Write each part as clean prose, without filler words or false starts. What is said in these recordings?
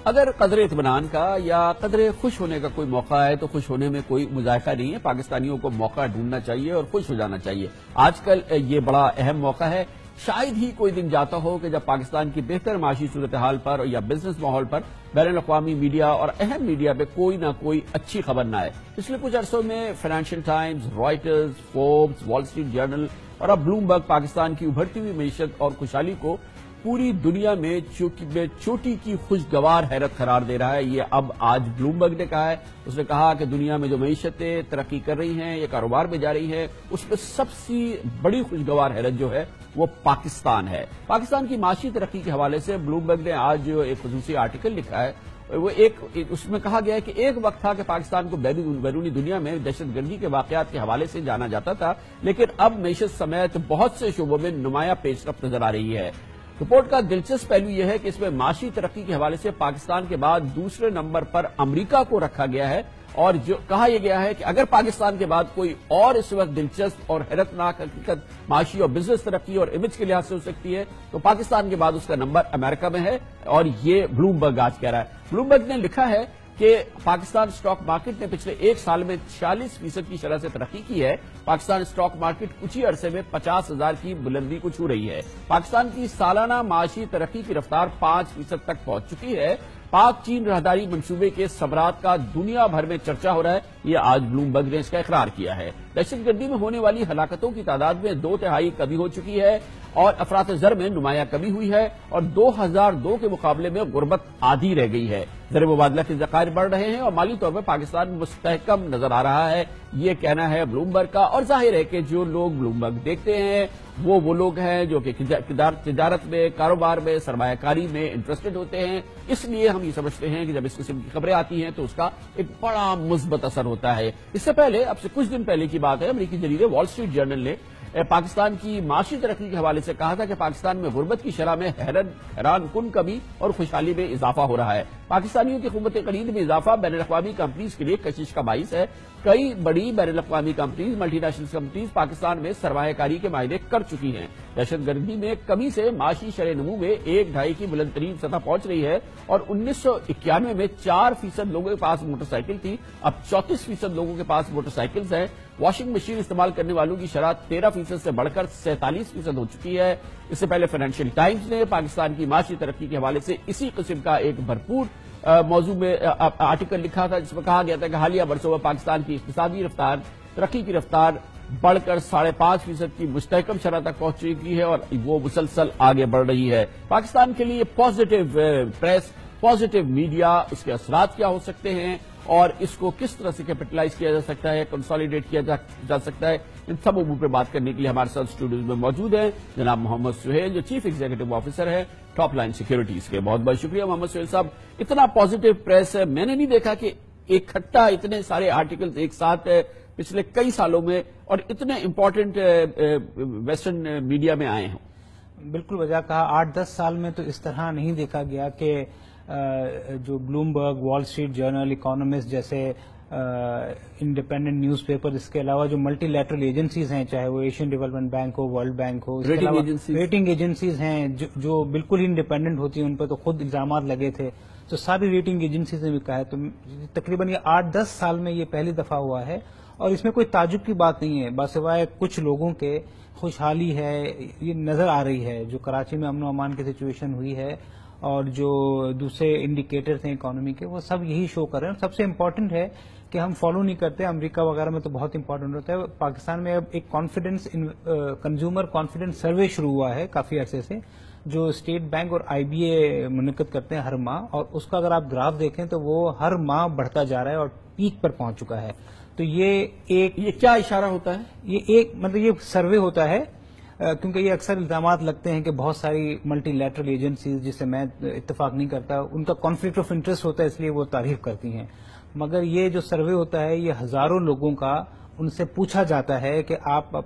اگر قدر اطمینان کا یا قدر خوش ہونے کا کوئی موقع ہے تو خوش ہونے میں کوئی مذائقہ نہیں ہے. پاکستانیوں کو موقع ڈھونڈنا چاہیے اور خوش ہو جانا چاہیے. آج کل یہ بڑا اہم موقع ہے. شاید ہی کوئی دن جاتا ہو کہ جب پاکستان کی بہتر معاشی صورتحال پر یا بزنس ماحول پر بین الاقوامی میڈیا اور اہم میڈیا پہ کوئی نہ کوئی اچھی خبر نہ آئے. پچھلے کچھ عرصوں میں Financial Times, Reuters, Forbes, Wall Street Journal اور اب بلومبرگ پاکستان کی ابھرتی ہوئی معیشت اور خوشحالی کو پوری دنیا میں چوٹی کی خوشگوار حیرت قرار دے رہا ہے. یہ اب آج بلومبرگ نے کہا ہے. اس نے کہا کہ دنیا میں جو معیشتیں ترقی کر رہی ہیں یا کاروبار میں جا رہی ہیں اس میں سب سے بڑی خوشگوار حیرت جو ہے وہ پاکستان ہے. پاکستان کی معاشی ترقی کے حوالے سے بلومبرگ نے آج جو ایک خصوصی آرٹیکل لکھا ہے وہ اس میں کہا گیا ہے کہ ایک وقت تھا کہ پاکستان کو بیرونی دنیا میں دہشت گردی کے واقعات کے حوالے سے جانا جاتا تھا، لیکن اب معیشت سمیت بہت سے شعبوں میں نمایاں پیش رفت نظر آ رہی ہے. رپورٹ کا دلچسپ پہلو یہ ہے کہ اس میں معاشی ترقی کے حوالے سے پاکستان کے بعد دوسرے نمبر پر امریکہ کو رکھا گیا ہے، اور جو کہا یہ گیا ہے کہ اگر پاکستان کے بعد کوئی اور اس وقت دلچسپ اور حیرتناک حقیقت معاشی اور بزنس ترقی اور امیج کے لحاظ سے ہو سکتی ہے تو پاکستان کے بعد اس کا نمبر امریکہ میں ہے، اور یہ بلومبرگ آج کہہ رہا ہے. بلومبرگ نے لکھا ہے کہ پاکستان اسٹاک مارکیٹ نے پچھلے ایک سال میں 46% کی شرح سے ترقی کی ہے. پاکستان اسٹاک مارکیٹ کچھ ہی عرصے میں 50,000 کی بلندی کو چھو رہی ہے. پاکستان کی سالانہ معاشی ترقی کی رفتار 5% تک پہنچ چکی ہے. پاک چین راہداری منصوبے کے ثمرات کا دنیا بھر میں چرچا ہو رہا ہے. یہ آج بلومبرگ نے اس کا اقرار کیا ہے. دہشت گردی میں ہونے والی ہلاکتوں کی تعداد میں 2/3 کمی ہو چکی ہے اور افراط زر میں نمایاں کمی ہوئی ہے، اور 2002 کے مقابلے میں غربت آدھی رہ گئی ہے. زر مبادلہ کے ذخائر بڑھ رہے ہیں اور مالی طور پر پاکستان مستحکم نظر آ رہا ہے. یہ کہنا ہے بلومبرگ کا، اور ظاہر ہے کہ جو لوگ بلومبرگ دیکھتے ہیں وہ لوگ ہیں جو کہ تجارت میں، کاروبار میں، سرمایہ کاری میں انٹرسٹڈ ہوتے ہیں. اس لیے ہم یہ سمجھتے ہیں کہ جب اس قسم کی خبریں آتی ہیں تو اس کا ایک بڑا مثبت اثر ہوتا ہے. اس سے پہلے، اب سے کچھ دن پہلے کی بات ہے، امریکی جریدے وال اسٹریٹ جرنل نے پاکستان کی معاشی ترقی کے حوالے سے کہا تھا کہ پاکستان میں غربت کی شرح میں حیران کن کمی اور خوشحالی میں اضافہ ہو رہا ہے. پاکستانیوں کی قوت خرید میں اضافہ بین الاقوامی کمپنیز کے لیے کشش کا باعث ہے. کئی بڑی بین الاقوامی companies, multi national companies Pakistan میں سرمایہ کاری کے معاہدے کر چکی ہیں. دہشت گردی میں کمی سے معاشی شرح نمو میں 1.5 کی بلند ترین سطح پہنچ رہی ہے، اور 1991 میں 4% لوگوں کے پاس موٹر سائیکل تھی، اب 34% لوگوں کے پاس موٹر سائیکلز ہیں. واشنگ مشین استعمال کرنے والوں کی شرح 13% سے بڑھ کر 47% ہو چکی ہے. اس سے پہلے فائنینشیل ٹائمز نے پاکستان کی معاشی ترقی کے حوالے سے اسی قسم کا ایک بھرپور موضوع میں آرٹیکل لکھا تھا، جس میں کہا گیا تھا کہ حالیہ برسوں میں پاکستان کی اقتصادی رفتار، ترقی کی رفتار بڑھ کر 5.5% کی مستحکم شرح تک پہنچ چکی ہے، اور وہ مسلسل آگے بڑھ رہی ہے. پاکستان کے لیے پازیٹو پریس، پازیٹو میڈیا، اس کے اثرات کیا ہو سکتے ہیں اور اس کو کس طرح سے کیپٹلائز کیا جا سکتا ہے، کنسالیڈیٹ کیا جا سکتا ہے، ان سب امور پہ بات کرنے کے لیے ہمارے ساتھ اسٹوڈیوز میں موجود ہیں جناب محمد سہیل، جو چیف ایگزیکٹو آفیسر ہے ٹاپ لائن سیکیورٹیز کے. بہت بہت شکریہ محمد سہیل صاحب. اتنا پازیٹو پریس ہے میں نے نہیں دیکھا کہ اکٹھا اتنے سارے آرٹیکلز ایک ساتھ پچھلے کئی سالوں میں اور اتنے امپورٹنٹ ویسٹرن میڈیا میں آئے ہیں. بالکل وجہ کہا. 8-10 سال میں تو اس طرح نہیں دیکھا گیا کہ جو Bloomberg, Wall Street Journal, Economist جیسے انڈیپینڈنٹ نیوز پیپر، اس کے علاوہ جو ملٹی لیٹرل ایجنسیز ہیں، چاہے وہ ایشین ڈیولپمنٹ بینک ہو، ورلڈ بینک ہو، ریٹنگ ایجنسیز ہیں جو بالکل ہی انڈیپینڈنٹ ہوتی ہیں، ان پہ تو خود الزامات لگے تھے. تو ساری ریٹنگ ایجنسیز نے بھی کہا ہے. تو تقریباً یہ 8-10 سال میں یہ پہلی دفعہ ہوا ہے، اور اس میں کوئی تعجب کی بات نہیں ہے. باسوائے کچھ لوگوں کے خوشحالی ہے، یہ نظر آ رہی ہے. جو کراچی میں امن و امان کی سچویشن ہوئی ہے اور جو دوسرے انڈیکیٹرز ہیں اکانومی کے، وہ سب یہی شو کر رہے ہیں. سب سے امپورٹنٹ ہے کہ ہم فالو نہیں کرتے. امریکہ وغیرہ میں تو بہت امپورٹنٹ ہوتا ہے. پاکستان میں اب ایک کانفیڈنس کنزیومر کانفیڈنس سروے شروع ہوا ہے کافی عرصے سے، جو اسٹیٹ بینک اور آئی بی اے منعقد کرتے ہیں ہر ماہ، اور اس کا اگر آپ گراف دیکھیں تو وہ ہر ماہ بڑھتا جا رہا ہے اور پیک پر پہنچ چکا ہے. تو یہ کیا اشارہ ہوتا ہے؟ یہ سروے ہوتا ہے، کیونکہ یہ اکثر الزامات لگتے ہیں کہ بہت ساری ملٹی لیٹرل ایجنسیز، جس سے میں اتفاق نہیں کرتا، ان کا کانفلکٹ آف انٹرسٹ ہوتا ہے، اس لیے وہ تعریف کرتی ہیں. مگر یہ جو سروے ہوتا ہے یہ ہزاروں لوگوں کا، ان سے پوچھا جاتا ہے کہ آپ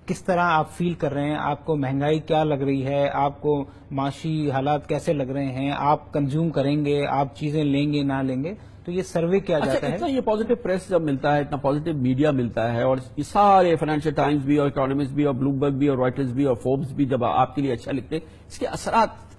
کس طرح آپ فیل کر رہے ہیں، آپ کو مہنگائی کیا لگ رہی ہے، آپ کو معاشی حالات کیسے لگ رہے ہیں، آپ کنزیوم کریں گے، آپ چیزیں لیں گے نہ لیں گے. تو یہ سروے کیا جاتا ہے. اتنا یہ پازیٹو پریس جب ملتا ہے، اتنا پازیٹو میڈیا ملتا ہے، اور یہ سارے فائنینشیل ٹائمز بھی اور اکانومسٹ بھی اور بلومبرگ بھی اور رائٹرز بھی اور فوربس بھی جب آپ کے لیے اچھا لکھتے ہیں، اس کے اثرات